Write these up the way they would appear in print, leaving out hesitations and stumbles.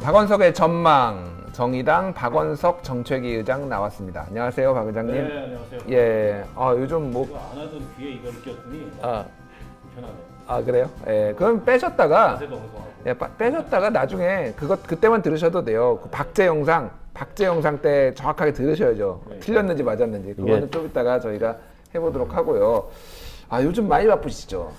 박원석의 전망, 정의당 박원석 정책위 의장 나왔습니다. 안녕하세요, 박 의장님. 네, 안녕하세요. 예, 요즘 뭐 이거 안 하던 뒤에 이걸 꼈더니 편하네. 그래요? 예, 그럼 빼셨다가 자세도 엉성하고. 예, 빼셨다가 나중에 그때만 들으셔도 돼요. 그 박제 영상 때 정확하게 들으셔야죠. 네. 틀렸는지 맞았는지 그거는 좀 이따가 저희가 해보도록 하고요. 요즘 많이 바쁘시죠?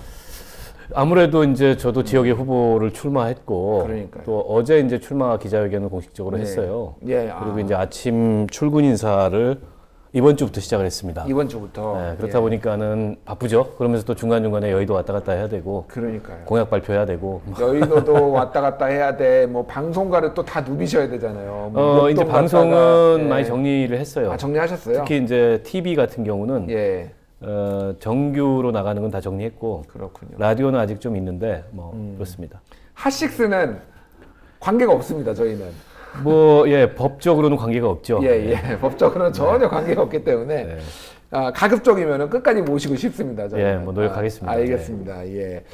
아무래도 이제 저도 지역의 후보를 출마했고, 그러니까요. 또 어제 이제 출마 기자회견을 공식적으로 했어요. 예, 그리고 이제 아침 출근 인사를 이번 주부터 시작을 했습니다. 이번 주부터. 네, 그렇다 보니까는 바쁘죠. 그러면서 또 중간중간에 여의도 왔다 갔다 해야 되고, 그러니까요. 공약 발표해야 되고. 여의도도 왔다 갔다 해야 돼. 뭐 방송가를 또 다 누비셔야 되잖아요. 이제 방송은 많이 정리를 했어요. 정리하셨어요? 특히 이제 TV 같은 경우는 예. 정규로 나가는 건 다 정리했고, 그렇군요. 라디오는 아직 좀 있는데 그렇습니다. 핫식스는 관계가 없습니다. 저희는. 법적으로는 관계가 없죠. 법적으로는 전혀 관계가 없기 때문에 네. 가급적이면 끝까지 모시고 싶습니다. 저희는. 노력하겠습니다. 알겠습니다. 예.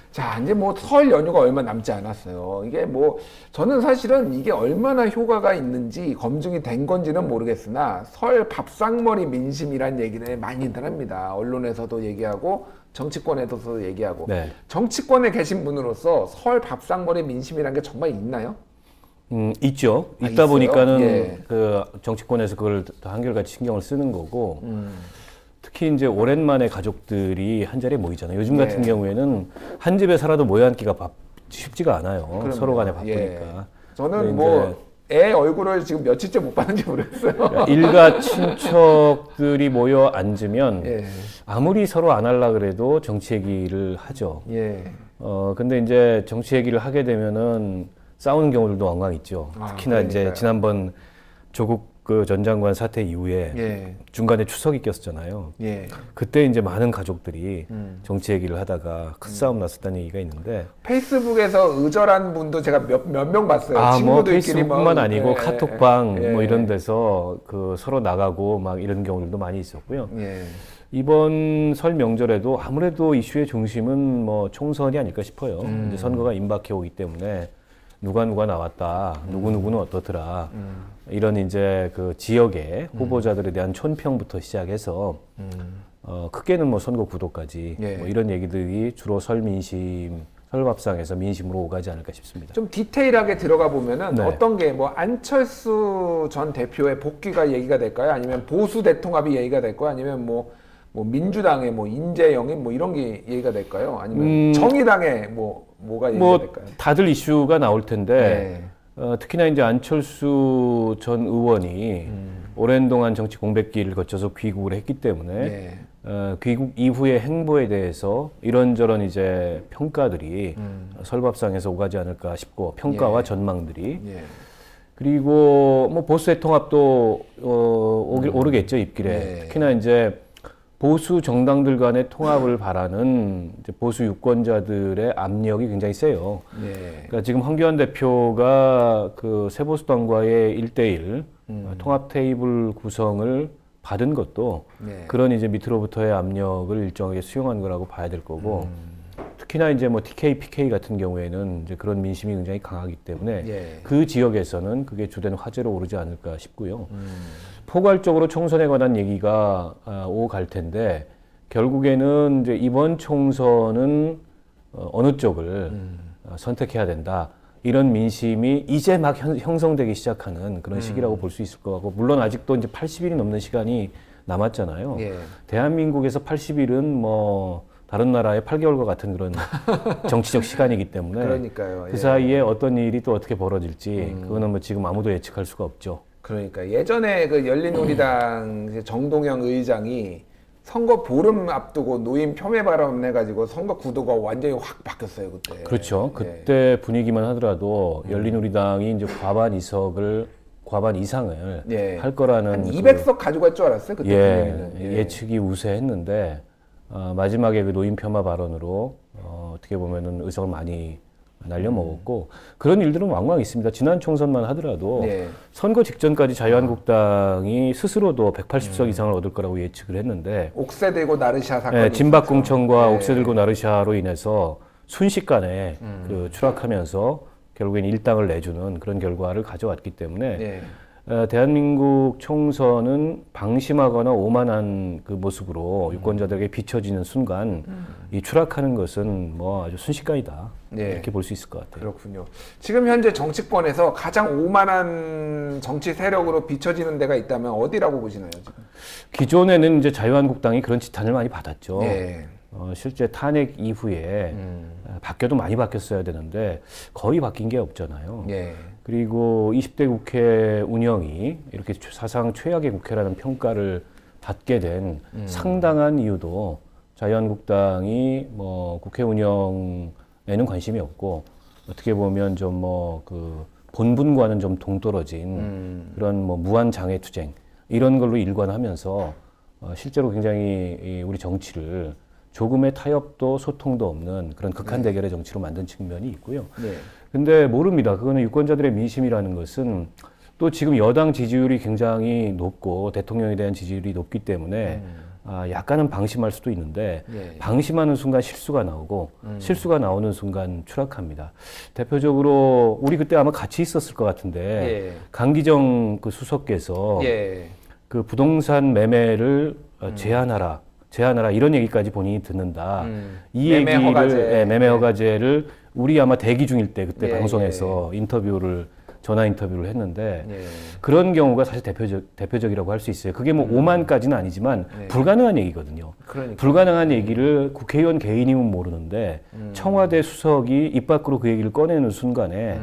자, 이제 뭐 설 연휴가 얼마 남지 않았어요. 이게 뭐 저는 사실은 이게 얼마나 효과가 있는지 검증이 된 건지는 모르겠으나 설 밥상머리 민심이란 얘기를 많이들 합니다. 언론에서도 얘기하고 정치권에서도 얘기하고. 네. 정치권에 계신 분으로서 설 밥상머리 민심이란 게 정말 있나요? 있죠. 있다 있어요? 보니까는 예. 그 정치권에서 그걸 한결같이 신경을 쓰는 거고, 특히 이제 오랜만에 가족들이 한 자리에 모이잖아요. 요즘 같은 경우에는 한 집에 살아도 모여 앉기가 쉽지가 않아요. 그럼요. 서로 간에 바쁘니까. 예. 저는 뭐 애 얼굴을 지금 며칠째 못 봤는지 모르겠어요. 일가 친척들이 모여 앉으면 예. 아무리 서로 안 하려 그래도 정치 얘기를 하죠. 예. 근데 이제 정치 얘기를 하게 되면은 싸우는 경우들도 왕왕 있죠. 특히나 그러니까요. 이제 지난번 조국 전 장관 사태 이후에 중간에 추석이 꼈었잖아요. 예. 그때 이제 많은 가족들이 정치 얘기를 하다가 큰 싸움 났었다는 얘기가 있는데, 페이스북에서 의절한 분도 제가 몇 명 봤어요. 친구들끼리 페이스북뿐만 아니고 카톡방 예. 이런 데서 서로 나가고 막 이런 경우들도 많이 있었고요. 예. 이번 설 명절에도 아무래도 이슈의 중심은 총선이 아닐까 싶어요. 이제 선거가 임박해 오기 때문에 누가 나왔다, 누구는 어떻더라, 이런 이제 그 지역의 후보자들에 대한 촌평부터 시작해서 크게는 선거 구도까지 이런 얘기들이 주로 설 밥상에서 민심으로 오가지 않을까 싶습니다. 좀 디테일하게 들어가 보면은 네. 어떤 게 안철수 전 대표의 복귀가 얘기가 될까요? 아니면 보수 대통합이 얘기가 될까요? 아니면 뭐 민주당의 인재영입 이런 게 얘기가 될까요? 아니면 정의당의 뭐가 얘기가 될까요? 다들 이슈가 나올 텐데, 특히나 이제 안철수 전 의원이 오랜 동안 정치 공백기를 거쳐서 귀국을 했기 때문에 귀국 이후의 행보에 대해서 이런저런 이제 평가들이 설밥상에서 오가지 않을까 싶고, 평가와 전망들이. 그리고 보수 대통합도 오르겠죠, 입길에. 특히나 이제 보수 정당들 간의 통합을 바라는 이제 보수 유권자들의 압력이 굉장히 세요. 그러니까 지금 황교안 대표가 그 새보수당과의 1대1 통합 테이블 구성을 받은 것도 그런 이제 밑으로부터의 압력을 일정하게 수용한 거라고 봐야 될 거고, 특히나 이제 TK, PK 같은 경우에는 이제 그런 민심이 굉장히 강하기 때문에 그 지역에서는 그게 주된 화제로 오르지 않을까 싶고요. 포괄적으로 총선에 관한 얘기가 오갈 텐데, 결국에는 이제 이번 총선은 어느 쪽을 선택해야 된다, 이런 민심이 이제 막 형성되기 시작하는 그런 시기라고 볼 수 있을 것 같고, 물론 아직도 이제 80일이 넘는 시간이 남았잖아요. 대한민국에서 80일은 다른 나라의 8개월과 같은 그런 정치적 시간이기 때문에 그러니까요. 그 사이에 어떤 일이 또 어떻게 벌어질지 그거는 지금 아무도 예측할 수가 없죠. 그러니까 예전에 그 열린우리당 정동영 의장이 선거 보름 앞두고 노인 폄훼 발언해가지고 선거 구도가 완전히 확 바뀌었어요, 그때. 그렇죠. 그때 분위기만 하더라도 열린우리당이 이제 과반 이상을 할 거라는 한 200석 가져갈 줄 알았어요, 그때. 예측이 우세했는데, 마지막에 그 노인 폄하 발언으로 어떻게 보면은 의석을 많이 날려먹었고, 그런 일들은 왕왕 있습니다. 지난 총선만 하더라도 선거 직전까지 자유한국당이 스스로도 180석 이상을 얻을 거라고 예측을 했는데, 옥새 들고 나르샤 사건이 진박궁청과 옥새 들고 나르샤로 인해서 순식간에 추락하면서 결국엔 일당을 내주는 그런 결과를 가져왔기 때문에 대한민국 총선은 방심하거나 오만한 그 모습으로 유권자들에게 비춰지는 순간 이 추락하는 것은 뭐 아주 순식간이다. 이렇게 볼 수 있을 것 같아요. 그렇군요. 지금 현재 정치권에서 가장 오만한 정치 세력으로 비춰지는 데가 있다면 어디라고 보시나요? 지금? 기존에는 이제 자유한국당이 그런 지탄을 많이 받았죠. 실제 탄핵 이후에 바뀌어도 많이 바뀌었어야 되는데 거의 바뀐 게 없잖아요. 그리고 20대 국회 운영이 이렇게 사상 최악의 국회라는 평가를 받게 된 상당한 이유도 자유한국당이 뭐 국회 운영에는 관심이 없고 어떻게 보면 좀 뭐 그 본분과는 좀 동떨어진 그런 뭐 무한 장애 투쟁 이런 걸로 일관하면서 실제로 굉장히 우리 정치를 조금의 타협도 소통도 없는 그런 극한 대결의 정치로 만든 측면이 있고요. 근데 모릅니다. 그거는 유권자들의 민심이라는 것은 또 지금 여당 지지율이 굉장히 높고 대통령에 대한 지지율이 높기 때문에 약간은 방심할 수도 있는데 방심하는 순간 실수가 나오고 실수가 나오는 순간 추락합니다. 대표적으로 우리 그때 아마 같이 있었을 것 같은데 강기정 그 수석께서 그 부동산 매매를 제한하라 이런 얘기까지 본인이 듣는다. 이 매매 얘기를 허가제. 매매 허가제를 우리 아마 대기 중일 때 그때 방송에서 전화 인터뷰를 했는데 그런 경우가 사실 대표적이라고 할 수 있어요. 그게 뭐 오만까지는 아니지만 불가능한 얘기거든요. 불가능한 얘기를 국회의원 개인이면 모르는데 청와대 수석이 입 밖으로 그 얘기를 꺼내는 순간에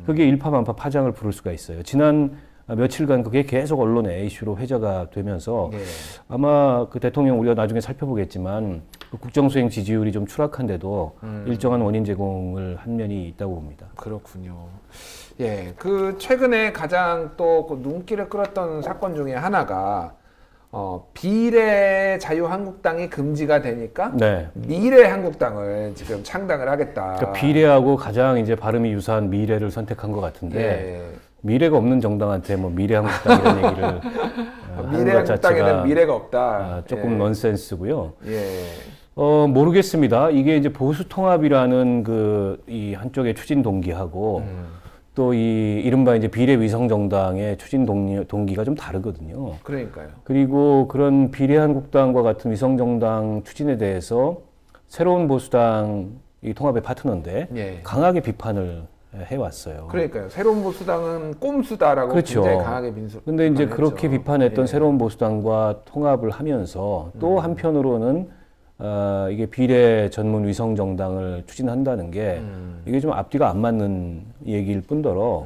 그게 일파만파 파장을 부를 수가 있어요. 지난 며칠간 그게 계속 언론의 이슈로 회자가 되면서 아마 그 대통령 우리가 나중에 살펴보겠지만 그 국정수행 지지율이 좀 추락한데도 일정한 원인 제공을 한 면이 있다고 봅니다. 그렇군요. 그 최근에 가장 또 그 눈길을 끌었던 사건 중에 하나가 비례 자유한국당이 금지가 되니까 미래한국당을 지금 창당을 하겠다. 그러니까 비례하고 가장 이제 발음이 유사한 미래를 선택한 것 같은데 미래가 없는 정당한테 뭐 미래한국당 이런 얘기를 미래한국당에는 미래가 없다. 조금 넌센스고요. 모르겠습니다. 이게 이제 보수통합이라는 이 한쪽의 추진 동기하고 또 이 이른바 이제 비례위성정당의 추진 동기가 좀 다르거든요. 그러니까요. 그리고 그런 비례한국당과 같은 위성정당 추진에 대해서 새로운 보수당 이 통합의 파트너인데 강하게 비판을 해왔어요. 그러니까요. 새로운 보수당은 꼼수다라고 굉장히 강하게 근데 이제 그렇게 비판했던 새로운 보수당과 통합을 하면서 또 한편으로는 이게 비례 전문 위성 정당을 추진한다는 게 이게 좀 앞뒤가 안 맞는 얘기일 뿐더러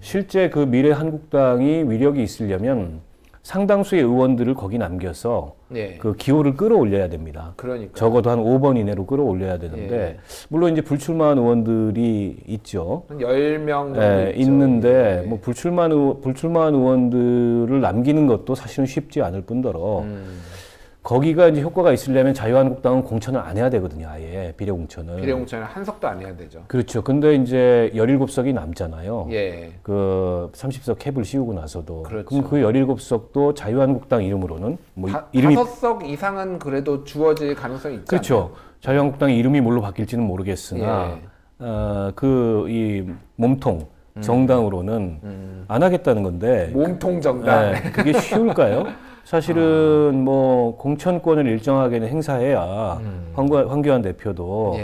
실제 그 미래 한국당이 위력이 있으려면 상당수의 의원들을 거기 남겨서 그 기호를 끌어올려야 됩니다. 적어도 한 5번 이내로 끌어올려야 되는데 물론 이제 불출마한 의원들이 있죠. 한 10명 정도 있는데 뭐 불출마한 의원들을 남기는 것도 사실은 쉽지 않을 뿐더러 거기가 이제 효과가 있으려면 자유한국당은 공천을 안 해야 되거든요, 아예 비례 공천을 한석도 안 해야 되죠. 그렇죠. 근데 이제 17석이 남잖아요. 그 30석 캡을 씌우고 나서도 그럼 그 17석도 자유한국당 이름으로는 뭐 이름이 5석 이상은 그래도 주어질 가능성이 있잖아요. 그렇죠. 자유한국당 이름이 뭘로 바뀔지는 모르겠으나 이 몸통 정당으로는 안 하겠다는 건데 몸통 정당 그게 쉬울까요? 사실은 뭐 공천권을 일정하게는 행사해야 황교안 대표도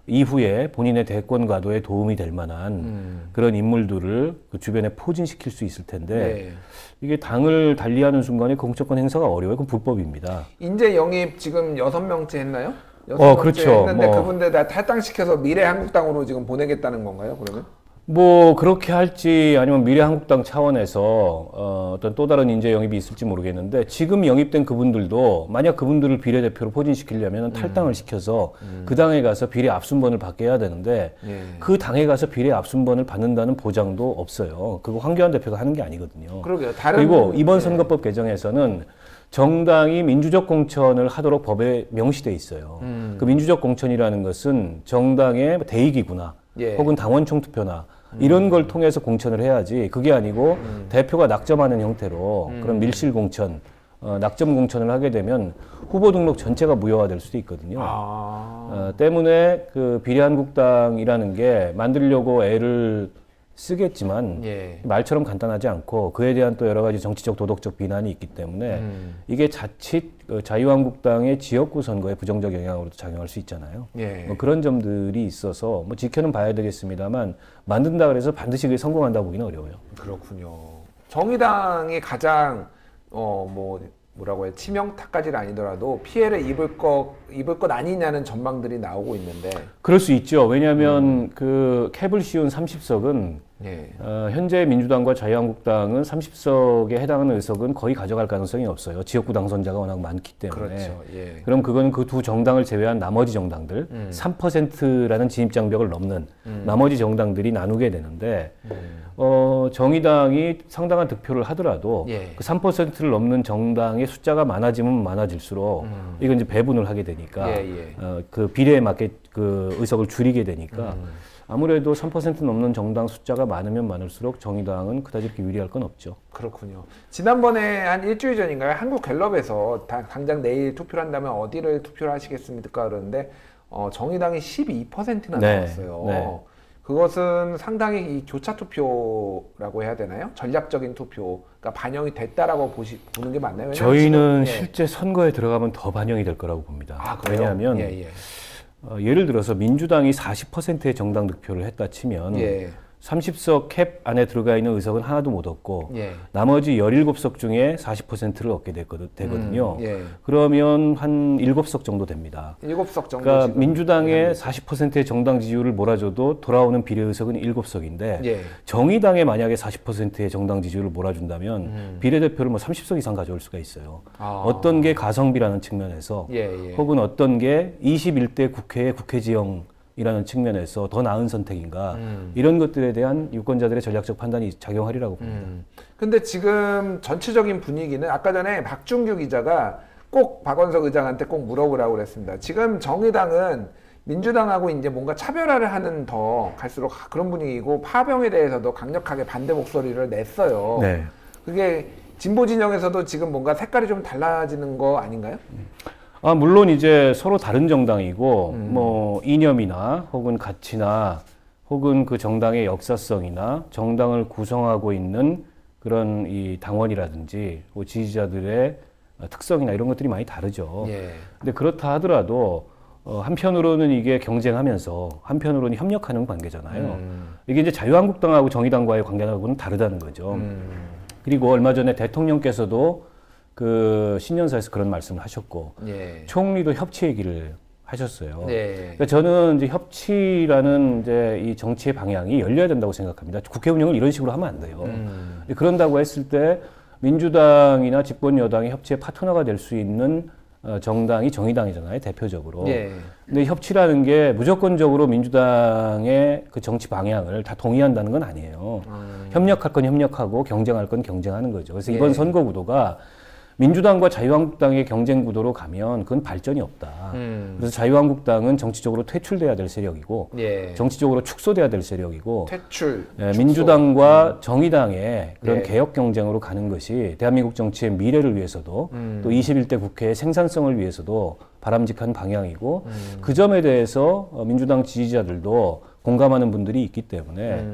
이후에 본인의 대권 가도에 도움이 될 만한 그런 인물들을 그 주변에 포진시킬 수 있을 텐데 이게 당을 달리하는 순간에 공천권 행사가 어려워요. 그건 불법입니다. 인재 영입 지금 6명째 했나요? 6명째 그렇죠. 했는데 그분들 다 탈당시켜서 미래한국당으로 지금 보내겠다는 건가요? 그러면? 뭐 그렇게 할지 아니면 미래한국당 차원에서 어떤 또 다른 인재 영입이 있을지 모르겠는데 지금 영입된 그분들도 만약 그분들을 비례대표로 포진시키려면 탈당을 시켜서 그 당에 가서 비례 앞순번을 받게 해야 되는데 그 당에 가서 비례 앞순번을 받는다는 보장도 없어요. 그거 황교안 대표가 하는 게 아니거든요. 그러게요. 그리고 이번 선거법 개정에서는 정당이 민주적 공천을 하도록 법에 명시돼 있어요. 그 민주적 공천이라는 것은 정당의 대의기구나 혹은 당원총 투표나 이런 걸 통해서 공천을 해야지 그게 아니고 대표가 낙점하는 형태로 그런 밀실 공천 낙점 공천을 하게 되면 후보 등록 전체가 무효화될 수도 있거든요. 때문에 그 비례한국당이라는 게 만들려고 애를 쓰겠지만 예. 말처럼 간단하지 않고 그에 대한 또 여러 가지 정치적 도덕적 비난이 있기 때문에 이게 자칫 자유한국당의 지역구 선거에 부정적 영향으로도 작용할 수 있잖아요. 예. 뭐 그런 점들이 있어서 뭐 지켜는 봐야 되겠습니다만 만든다 그래서 반드시 그게 성공한다고 보기는 어려워요. 그렇군요. 정의당이 가장 뭐라고 해요? 치명타까지는 아니더라도 피해를 입을 것 아니냐는 전망들이 나오고 있는데. 그럴 수 있죠. 왜냐하면 그 캡을 씌운 30석은 예. 현재 민주당과 자유한국당은 30석에 해당하는 의석은 거의 가져갈 가능성이 없어요. 지역구 당선자가 워낙 많기 때문에. 그렇죠. 예. 그럼 그건 그 두 정당을 제외한 나머지 정당들, 3%라는 진입장벽을 넘는 나머지 정당들이 나누게 되는데, 정의당이 상당한 득표를 하더라도 예. 그 3%를 넘는 정당의 숫자가 많아지면 많아질수록 이건 이제 배분을 하게 되니까 그 비례에 맞게 그 의석을 줄이게 되니까 아무래도 3% 넘는 정당 숫자가 많으면 많을수록 정의당은 그다지 이렇게 유리할 건 없죠. 그렇군요. 지난번에 한 일주일 전인가요? 한국갤럽에서 당장 내일 투표를 한다면 어디를 투표를 하시겠습니까? 그러는데 정의당이 12%나 나왔어요. 네. 그것은 상당히 이 교차 투표라고 해야 되나요? 전략적인 투표가 반영이 됐다라고 보는 게 맞나요? 저희는 실제 선거에 들어가면 더 반영이 될 거라고 봅니다. 왜냐하면 예를 들어서 민주당이 40%의 정당 득표를 했다 치면 30석 캡 안에 들어가 있는 의석은 하나도 못 얻고 나머지 17석 중에 40%를 얻게 되거든요. 그러면 한 7석 정도 됩니다. 7석 정도. 그러니까 민주당의 40%의 정당 지지율을 몰아줘도 돌아오는 비례 의석은 7석인데 정의당에 만약에 40%의 정당 지지율을 몰아준다면 비례대표를 뭐 30석 이상 가져올 수가 있어요. 어떤 게 가성비라는 측면에서 혹은 어떤 게 21대 국회의 국회지형 이라는 측면에서 더 나은 선택인가 이런 것들에 대한 유권자들의 전략적 판단이 작용하리라고 봅니다. 근데 지금 전체적인 분위기는 아까 전에 박준규 기자가 꼭 박원석 의장한테 꼭 물어보라고 그랬습니다. 지금 정의당은 민주당하고 이제 뭔가 차별화를 하는 더 갈수록 그런 분위기고 파병에 대해서도 강력하게 반대 목소리를 냈어요. 네. 그게 진보 진영에서도 지금 뭔가 색깔이 좀 달라지는 거 아닌가요? 물론 이제 서로 다른 정당이고 뭐 이념이나 혹은 가치나 혹은 그 정당의 역사성이나 정당을 구성하고 있는 그런 이 당원이라든지 지지자들의 특성이나 이런 것들이 많이 다르죠. 근데 그렇다 하더라도 한편으로는 이게 경쟁하면서 한편으로는 협력하는 관계잖아요. 이게 이제 자유한국당하고 정의당과의 관계하고는 다르다는 거죠. 그리고 얼마 전에 대통령께서도 그 신년사에서 그런 말씀을 하셨고 총리도 협치 얘기를 하셨어요. 그러니까 저는 이제 협치라는 이제 이 정치의 방향이 열려야 된다고 생각합니다. 국회 운영을 이런 식으로 하면 안 돼요. 그런다고 했을 때 민주당이나 집권 여당이 협치의 파트너가 될 수 있는 정당이 정의당이잖아요, 대표적으로. 근데 협치라는 게 무조건적으로 민주당의 그 정치 방향을 다 동의한다는 건 아니에요. 협력할 건 협력하고 경쟁할 건 경쟁하는 거죠. 그래서 이번 선거 구도가 민주당과 자유한국당의 경쟁 구도로 가면 그건 발전이 없다. 그래서 자유한국당은 정치적으로 퇴출돼야 될 세력이고 정치적으로 축소돼야 될 세력이고 축소. 민주당과 정의당의 그런 개혁 경쟁으로 가는 것이 대한민국 정치의 미래를 위해서도 또 21대 국회의 생산성을 위해서도 바람직한 방향이고 그 점에 대해서 민주당 지지자들도 공감하는 분들이 있기 때문에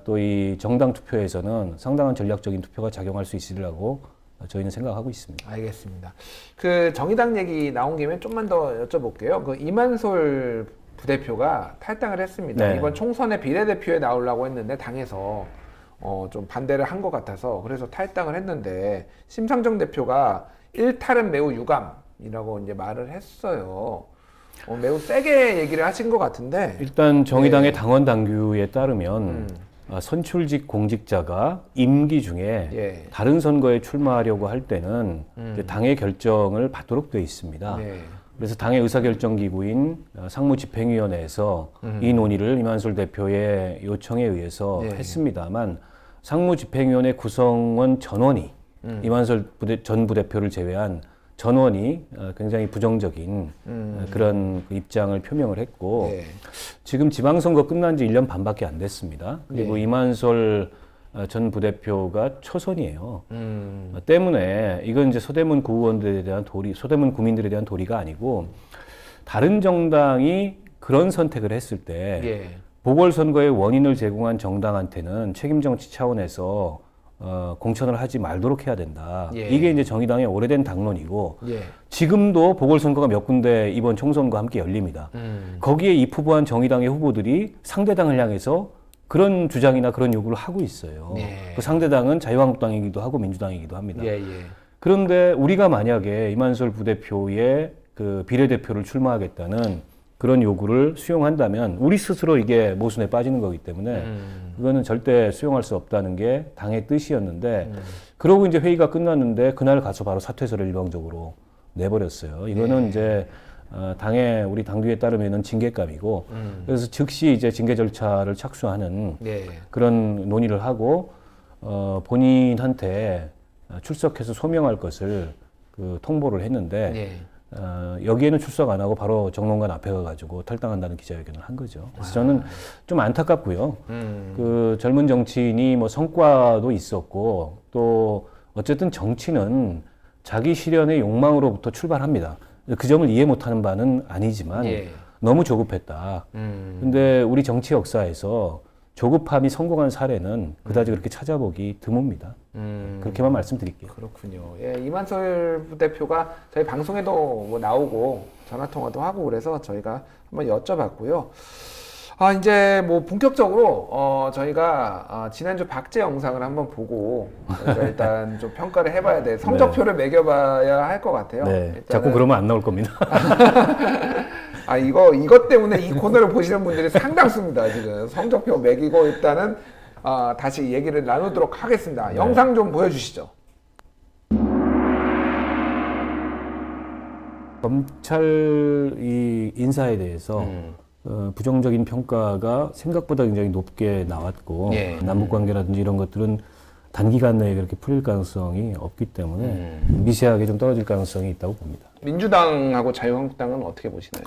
또 이 정당 투표에서는 상당한 전략적인 투표가 작용할 수 있으리라고 저희는 생각하고 있습니다. 알겠습니다. 그 정의당 얘기 나온 김에 좀만 더 여쭤볼게요. 그 이만솔 부대표가 탈당을 했습니다. 이번 총선에 비례대표에 나오려고 했는데 당에서 좀 반대를 한 것 같아서 그래서 탈당을 했는데 심상정 대표가 일탈은 매우 유감이라고 이제 말을 했어요. 매우 세게 얘기를 하신 것 같은데 일단 정의당의 당원 당규에 따르면 선출직 공직자가 임기 중에 다른 선거에 출마하려고 할 때는 당의 결정을 받도록 되어 있습니다. 그래서 당의 의사결정기구인 상무집행위원회에서 이 논의를 이만솔 대표의 요청에 의해서 했습니다만 상무집행위원회 구성원 전원이 이만솔 전 부대표를 제외한 전원이 굉장히 부정적인 그런 입장을 표명을 했고 지금 지방선거 끝난 지 1년 반밖에 안 됐습니다. 그리고 이만솔 전 부대표가 초선이에요. 때문에 이건 이제 서대문 구의원들에 대한 서대문 구민들에 대한 도리가 아니고 다른 정당이 그런 선택을 했을 때 예. 보궐선거의 원인을 제공한 정당한테는 책임정치 차원에서 공천을 하지 말도록 해야 된다. 예. 이게 이제 정의당의 오래된 당론이고 예. 지금도 보궐선거가 몇 군데 이번 총선과 함께 열립니다. 거기에 입후보한 정의당의 후보들이 상대당을 향해서 그런 주장이나 그런 요구를 하고 있어요. 예. 그 상대당은 자유한국당이기도 하고 민주당이기도 합니다. 예, 예. 그런데 우리가 만약에 이만솔 부대표의 그 비례대표를 출마하겠다는 그런 요구를 수용한다면 우리 스스로 이게 모순에 빠지는 거기 때문에 그거는 절대 수용할 수 없다는 게 당의 뜻이었는데 그러고 이제 회의가 끝났는데 그날 가서 바로 사퇴서를 일방적으로 내버렸어요. 이거는 이제 당의 우리 당규에 따르면은 징계감이고 그래서 즉시 이제 징계 절차를 착수하는 그런 논의를 하고 본인한테 출석해서 소명할 것을 그 통보를 했는데 여기에는 출석 안 하고 바로 정론관 앞에 가가지고 탈당한다는 기자회견을 한 거죠. 그래서 저는 좀 안타깝고요. 그 젊은 정치인이 뭐 성과도 있었고 또 어쨌든 정치는 자기 실현의 욕망으로부터 출발합니다. 그 점을 이해 못하는 바는 아니지만 너무 조급했다. 근데 우리 정치 역사에서 조급함이 성공한 사례는 그다지 그렇게 찾아보기 드뭅니다. 그렇게만 말씀드릴게요. 그렇군요. 예, 이만솔 부대표가 저희 방송에도 뭐 나오고 전화통화도 하고 그래서 저희가 한번 여쭤봤고요. 이제 뭐 본격적으로 저희가 지난주 박제 영상을 한번 보고 일단 좀 평가를 해봐야 돼. 성적표를 매겨봐야 할 것 같아요. 네. 자꾸 그러면 안 나올 겁니다. 이것 때문에 이 코너를 보시는 분들이 상당수입니다. 지금 성적표 매기고 일단은 다시 얘기를 나누도록 하겠습니다. 영상 좀 보여주시죠. 검찰 이 인사에 대해서 부정적인 평가가 생각보다 굉장히 높게 나왔고 남북관계라든지 이런 것들은 단기간 내에 그렇게 풀릴 가능성이 없기 때문에 미세하게 좀 떨어질 가능성이 있다고 봅니다. 민주당하고 자유한국당은 어떻게 보시나요?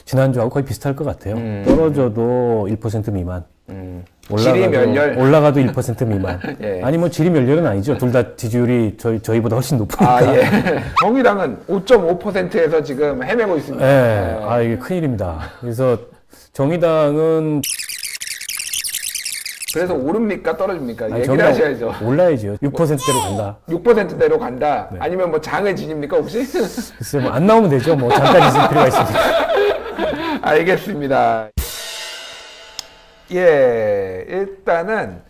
지난주하고 거의 비슷할 것 같아요. 떨어져도 1% 미만. 올라가도 1% 미만. 아니 뭐 지리멸렬은 아니죠. 둘 다 지지율이 저희보다 훨씬 높으니까. 정의당은 5.5%에서 지금 헤매고 있습니다. 이게 큰일입니다. 그래서 정의당은 그래서 오릅니까 떨어집니까? 얘기를 하셔야죠. 올라야죠. 6%대로 간다. 6%대로 간다. 아니면 뭐 장애 진입니까 혹시? 글쎄 뭐 안 나오면 되죠. 뭐 잠깐 있을 필요가 있습니다. 알겠습니다. 일단은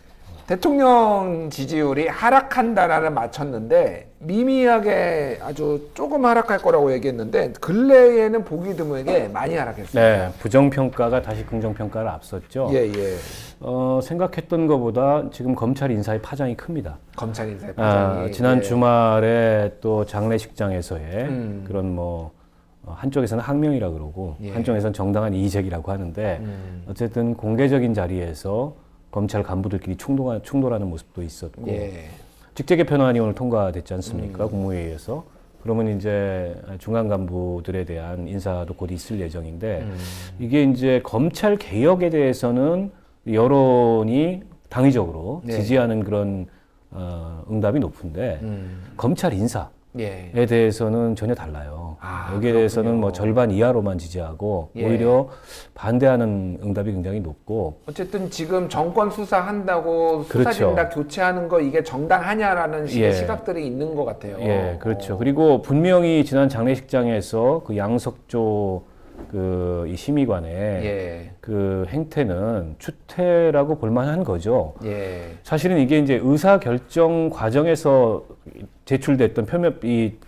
대통령 지지율이 하락한다라는 맞췄는데 미미하게 아주 조금 하락할 거라고 얘기했는데 근래에는 보기 드물게 많이 하락했습니다. 네, 부정평가가 다시 긍정평가를 앞섰죠. 생각했던 것보다 지금 검찰 인사의 파장이 큽니다. 검찰 인사의 파장이. 지난 주말에 또 장례식장에서의 그런 뭐 한쪽에서는 항명이라 그러고 한쪽에서는 정당한 이의제기라고 하는데 어쨌든 공개적인 자리에서 검찰 간부들끼리 충돌하는 모습도 있었고 직제 개편안이 오늘 통과됐지 않습니까? 국무회의에서. 그러면 이제 중간 간부들에 대한 인사도 곧 있을 예정인데 이게 이제 검찰 개혁에 대해서는 여론이 당위적으로 지지하는 그런 응답이 높은데 검찰 인사 에 대해서는 전혀 달라요. 여기에 대해서는 뭐 절반 이하로만 지지하고 오히려 반대하는 응답이 굉장히 높고 어쨌든 지금 정권 수사한다고 수사진단 교체하는 거 이게 정당하냐라는 식의 시각들이 있는 것 같아요. 그렇죠. 그리고 분명히 지난 장례식장에서 그 양석조 이 심의관의 그 행태는 추태라고 볼만한 거죠. 사실은 이게 이제 의사 결정 과정에서 제출됐던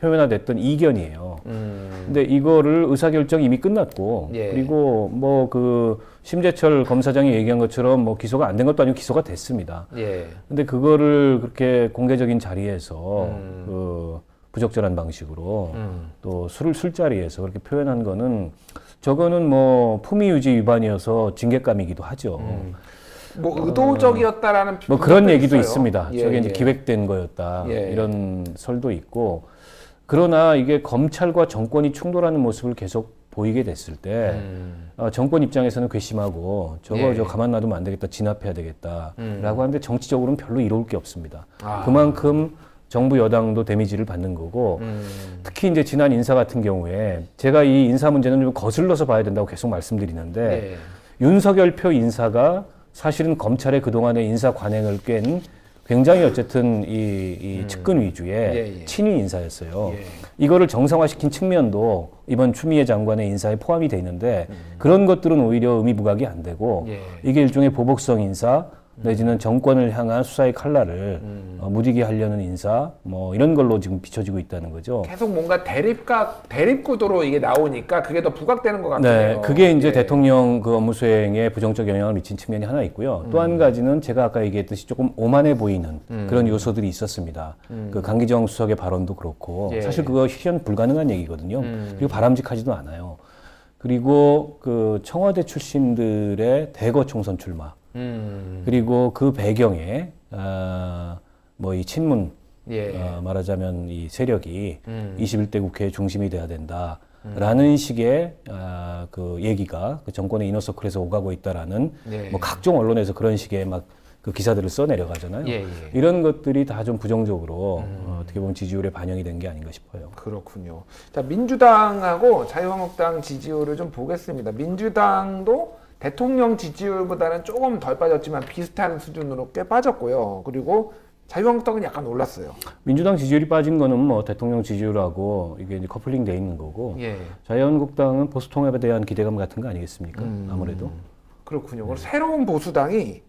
표면화됐던 이견이에요. 근데 이거를 의사 결정이 이미 끝났고 그리고 뭐 그 심재철 검사장이 얘기한 것처럼 뭐 기소가 안 된 것도 아니고 기소가 됐습니다. 근데 그거를 그렇게 공개적인 자리에서 그 부적절한 방식으로 또 술자리에서 그렇게 표현한 거는 저거는 뭐 품위유지 위반이어서 징계감이기도 하죠. 뭐 의도적이었다라는 뭐 그런 얘기도 있어요. 있습니다. 저게 이제 기획된 거였다 이런 설도 있고 그러나 이게 검찰과 정권이 충돌하는 모습을 계속 보이게 됐을 때 정권 입장에서는 괘씸하고 저거 저 가만 놔두면 안 되겠다, 진압해야 되겠다라고 하는데 정치적으로는 별로 이로울 게 없습니다. 그만큼 정부 여당도 데미지를 받는 거고 특히 이제 지난 인사 같은 경우에 제가 이 인사 문제는 좀 거슬러서 봐야 된다고 계속 말씀드리는데 윤석열 표 인사가 사실은 검찰의 그동안의 인사 관행을 깬 굉장히 어쨌든 이 측근 위주의 친위 인사였어요. 이거를 정상화시킨 측면도 이번 추미애 장관의 인사에 포함이 돼 있는데 그런 것들은 오히려 의미부각이 안 되고 이게 일종의 보복성 인사 내지는 정권을 향한 수사의 칼날을 무디게 하려는 인사 뭐 이런 걸로 지금 비춰지고 있다는 거죠. 계속 뭔가 대립 구도로 이게 나오니까 그게 더 부각되는 것 같아요. 네, 그게 이제 대통령 그 업무 수행에 부정적 영향을 미친 측면이 하나 있고요. 또 한 가지는 제가 아까 얘기했듯이 조금 오만해 보이는 그런 요소들이 있었습니다. 그 강기정 수석의 발언도 그렇고 사실 그거 실현 불가능한 얘기거든요. 그리고 바람직하지도 않아요. 그리고 그 청와대 출신들의 대거 총선 출마. 그리고 그 배경에 뭐 이 친문 말하자면 이 세력이 21대 국회의 중심이 돼야 된다라는 식의 그 얘기가 그 정권의 이너서클에서 오가고 있다라는 뭐 각종 언론에서 그런 식의 막 그 기사들을 써 내려가잖아요. 이런 것들이 다 좀 부정적으로 어떻게 보면 지지율에 반영이 된 게 아닌가 싶어요. 그렇군요. 자, 민주당하고 자유한국당 지지율을 좀 보겠습니다. 민주당도 대통령 지지율보다는 조금 덜 빠졌지만 비슷한 수준으로 꽤 빠졌고요. 그리고 자유한국당은 약간 올랐어요. 민주당 지지율이 빠진 거는 뭐 대통령 지지율하고 이게 이제 커플링 돼 있는 거고 자유한국당은 보수 통합에 대한 기대감 같은 거 아니겠습니까? 아무래도. 그렇군요. 그리고 새로운 보수당이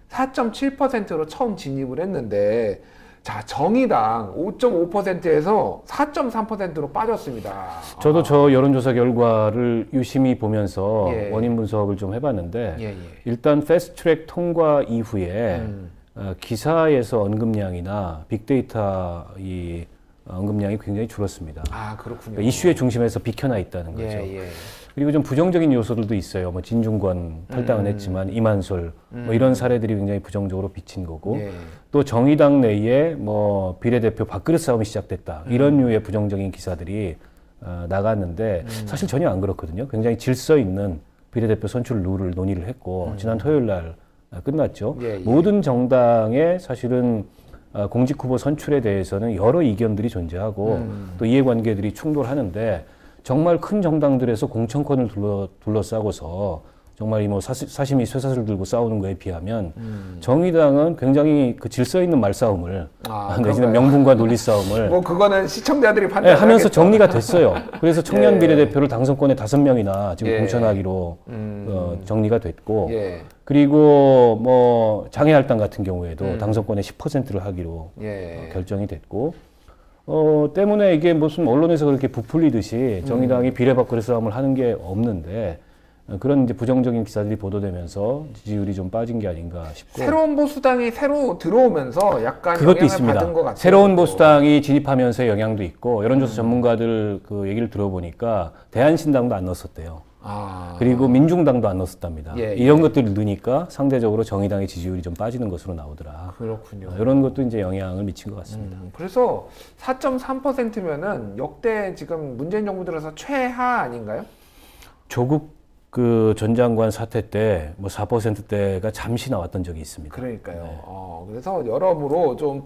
4.7%로 처음 진입을 했는데 자, 정의당 5.5%에서 4.3%로 빠졌습니다. 저도 저 여론조사 결과를 유심히 보면서 원인 분석을 좀 해봤는데 일단 패스트트랙 통과 이후에 기사에서 언급량이나 빅데이터 이 언급량이 굉장히 줄었습니다. 아, 그렇군요. 그러니까 이슈의 중심에서 비켜나 있다는 거죠. 그리고 좀 부정적인 요소들도 있어요. 뭐 진중권 탈당은 했지만 이만솔 뭐 이런 사례들이 굉장히 부정적으로 비친 거고 또 정의당 내에 뭐 비례대표 밥그릇 싸움이 시작됐다 이런 류의 부정적인 기사들이 나갔는데 사실 전혀 안 그렇거든요. 굉장히 질서 있는 비례대표 선출 룰을 논의를 했고 지난 토요일 날 끝났죠. 모든 정당의 사실은 공직 후보 선출에 대해서는 여러 이견들이 존재하고 또 이해관계들이 충돌하는데 정말 큰 정당들에서 공천권을 둘러싸고서 정말 뭐 사심이 쇠사슬 들고 싸우는 거에 비하면 정의당은 굉장히 그 질서 있는 말싸움을 내지는 명분과 논리 싸움을 뭐 그거는 시청자들이 판단하겠죠. 하면서 정리가 됐어요. 그래서 청년 비례대표를 당선권에 5명이나 지금 공천하기로 정리가 됐고 그리고 뭐 장애할당 같은 경우에도 당선권의 10%를 하기로 결정이 됐고 때문에 이게 무슨 언론에서 그렇게 부풀리듯이 정의당이 비례밥그릇 싸움을 하는 게 없는데 그런 이제 부정적인 기사들이 보도되면서 지지율이 좀 빠진 게 아닌가 싶고 새로운 보수당이 새로 들어오면서 약간 그것도 영향을 있습니다. 받은 것 같아요. 새로운 보수당이 진입하면서의 영향도 있고 여론조사 전문가들 그 얘기를 들어보니까 대한신당도 안 넣었었대요. 그리고 민중당도 안 넣었답니다. 이런 것들을 넣으니까 상대적으로 정의당의 지지율이 좀 빠지는 것으로 나오더라. 그렇군요. 이런 것도 이제 영향을 미친 것 같습니다. 그래서 4.3%면은 역대 지금 문재인 정부 들어서 최하 아닌가요? 조국 그 전 장관 사태 때 뭐 4%대가 잠시 나왔던 적이 있습니다. 그러니까요. 그래서 여러모로 좀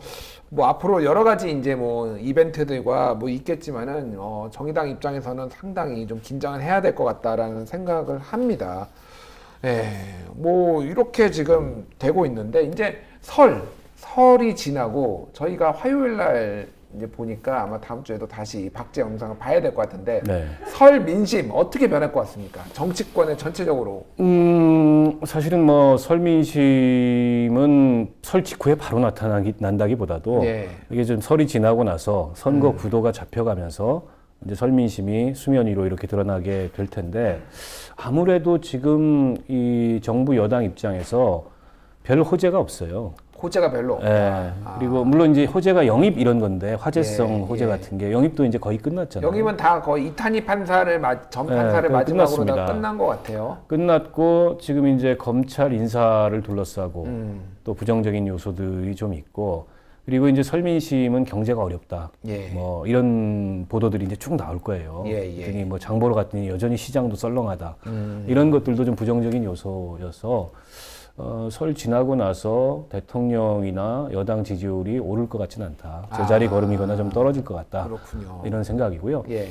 뭐 앞으로 여러 가지 이제 뭐 이벤트들과 뭐 있겠지만은 정의당 입장에서는 상당히 좀 긴장을 해야 될 것 같다라는 생각을 합니다. 뭐 이렇게 지금 되고 있는데 이제 설이 지나고 저희가 화요일 날 이제 보니까 아마 다음 주에도 다시 박제 영상을 봐야 될 것 같은데 설 민심 어떻게 변할 것 같습니까? 정치권의 전체적으로. 사실은 뭐 설 민심은 설 직후에 바로 난다기보다도 이게 좀 설이 지나고 나서 선거 구도가 잡혀가면서 이제 설 민심이 수면 위로 이렇게 드러나게 될 텐데 아무래도 지금 이 정부 여당 입장에서 별 호재가 없어요. 호재가 별로 없다. 그리고 물론 이제 호재가 영입 이런 건데 화제성 호재 같은 게 영입도 이제 거의 끝났잖아요. 영입은 다 거의 이탄희 판사를 전 판사를 마지막으로 다 끝난 것 같아요. 끝났고 지금 이제 검찰 인사를 둘러싸고 또 부정적인 요소들이 좀 있고 그리고 이제 설 민심은 경제가 어렵다. 예. 뭐 이런 보도들이 이제 쭉 나올 거예요. 그랬더니 뭐 장 보러 갔더니 여전히 시장도 썰렁하다. 이런 것들도 좀 부정적인 요소여서 설 지나고 나서 대통령이나 여당 지지율이 오를 것 같지는 않다. 제자리 걸음이거나 좀 떨어질 것 같다. 그렇군요. 이런 생각이고요. 예.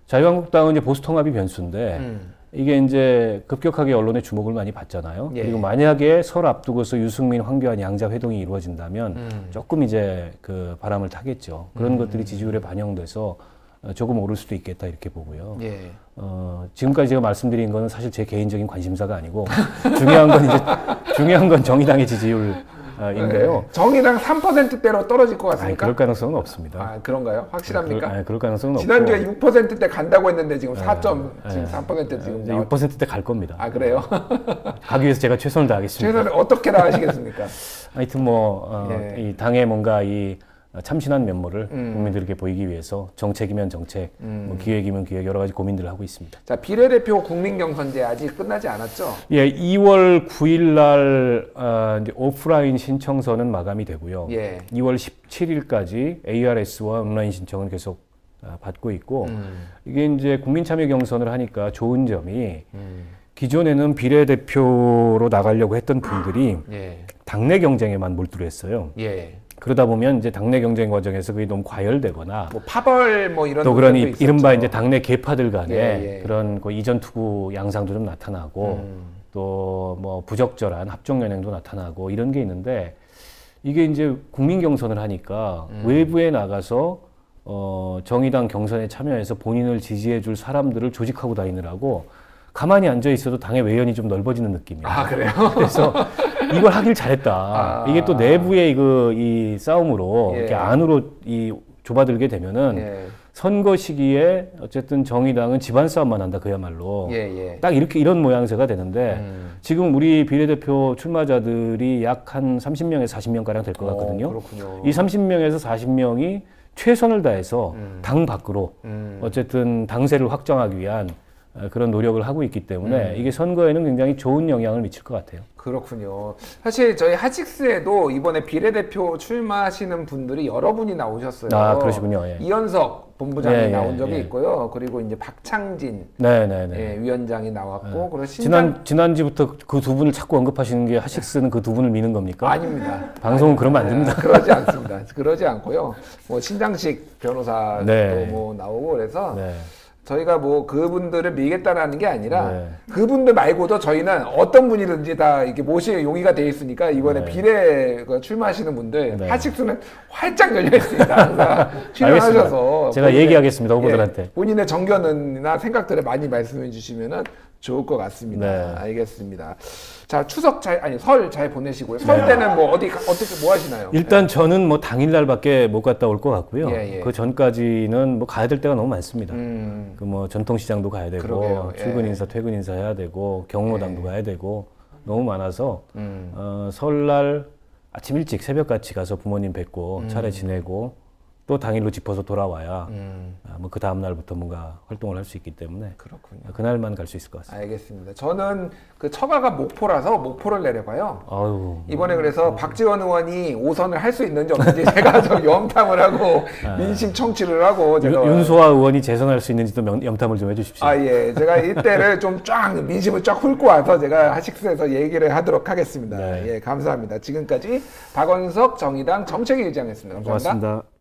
자유한국당은 이제 보수통합이 변수인데 이게 이제 급격하게 언론의 주목을 많이 받잖아요. 예. 그리고 만약에 설 앞두고서 유승민, 황교안 양자 회동이 이루어진다면 조금 이제 그 바람을 타겠죠. 그런 것들이 지지율에 반영돼서 조금 오를 수도 있겠다 이렇게 보고요. 예. 지금까지 제가 말씀드린 거는 사실 제 개인적인 관심사가 아니고 중요한 건 정의당의 지지율인데요. 네. 정의당 3%대로 떨어질 것 같습니까? 그럴 가능성은 없습니다. 그런가요? 확실합니까? 그럴 가능성은 지난주에 없고. 6%대 간다고 했는데 지금 4.3% 지금 6%대 갈 겁니다. 그래요? 가기 위해서 제가 최선을 다하겠습니다. 최선을 어떻게 다하시겠습니까? 하여튼 이 당의 뭔가 이 참신한 면모를 국민들에게 보이기 위해서 정책이면 정책, 뭐 기획이면 기획 여러 가지 고민들을 하고 있습니다. 자, 비례대표 국민경선제 아직 끝나지 않았죠? 예, 2월 9일 날 이제 오프라인 신청서는 마감이 되고요. 예. 2월 17일까지 ARS와 온라인 신청은 계속 받고 있고 이게 이제 국민참여 경선을 하니까 좋은 점이 기존에는 비례대표로 나가려고 했던 분들이 당내 경쟁에만 몰두를 했어요. 그러다 보면 이제 당내 경쟁 과정에서 그게 너무 과열되거나 뭐 파벌 뭐 이런 또 그런 이른바 이제 당내 계파들 간에 그런 그 이전 투구 양상도 좀 나타나고 또 뭐 부적절한 합종 연행도 나타나고 이런 게 있는데 이게 이제 국민 경선을 하니까 외부에 나가서 정의당 경선에 참여해서 본인을 지지해 줄 사람들을 조직하고 다니느라고 가만히 앉아 있어도 당의 외연이 좀 넓어지는 느낌이에요. 그래요? 그래서 이걸 하길 잘했다. 이게 또 내부의 이 싸움으로 이렇게 안으로 좁아들게 되면은 선거 시기에 어쨌든 정의당은 집안 싸움만 한다 그야말로. 딱 이런 모양새가 되는데 지금 우리 비례대표 출마자들이 약 한 30명에서 40명 가량 될 것 같거든요. 그렇군요. 이 30명에서 40명이 최선을 다해서 당 밖으로 어쨌든 당세를 확정하기 위한 그런 노력을 하고 있기 때문에 이게 선거에는 굉장히 좋은 영향을 미칠 것 같아요. 그렇군요. 사실 저희 하식스에도 이번에 비례대표 출마하시는 분들이 여러 분이 나오셨어요. 그러시군요. 이현석 본부장이 나온 적이 있고요. 그리고 이제 박창진 위원장이 나왔고, 그리고 지난주부터 그 두 분을 자꾸 언급하시는 게 하식스는 그 두 분을 미는 겁니까? 아닙니다. 방송은 그러면 안 됩니다. 그러지 않습니다. 그러지 않고요. 뭐 신장식 변호사도 뭐 나오고 그래서. 저희가 뭐 그분들을 밀겠다라는 게 아니라 그분들 말고도 저희는 어떤 분이든지 다 이렇게 모실 용의가 돼 있으니까 이번에 비례 출마하시는 분들 하식스는 활짝 열려 있습니다. 출연하셔서 제가 얘기하겠습니다, 후보들한테. 본인의 정견이나 생각들을 많이 말씀해 주시면은 좋을 것 같습니다. 알겠습니다. 자, 설 잘 보내시고요. 설 때는 뭐 어떻게 뭐 하시나요? 일단 저는 뭐 당일날밖에 못 갔다 올 것 같고요. 그 전까지는 뭐 가야 될 때가 너무 많습니다. 그 뭐 전통시장도 가야 되고 출근 인사, 퇴근 인사 해야 되고 경로당도 가야 되고 너무 많아서 설날 아침 일찍 새벽같이 가서 부모님 뵙고 차례 지내고 또 당일로 짚어서 돌아와야 뭐 그 다음 날부터 뭔가 활동을 할 수 있기 때문에 그렇군요. 그날만 갈 수 있을 것 같습니다. 알겠습니다. 저는 그 처가가 목포라서 목포를 내려가요. 아유. 이번에 그래서 박지원 의원이 5선을 할 수 있는지 없는지 제가 좀 염탐을 하고 민심 청취를 하고 제가 윤소아 의원이 재선할 수 있는지도 염탐을 좀 해주십시오. 제가 이때를 좀 쫙 민심을 쫙 훑고 와서 제가 하식스에서 얘기를 하도록 하겠습니다. 감사합니다. 지금까지 박원석 정의당 정책위 의장이었습니다. 감사합니다. 고맙습니다.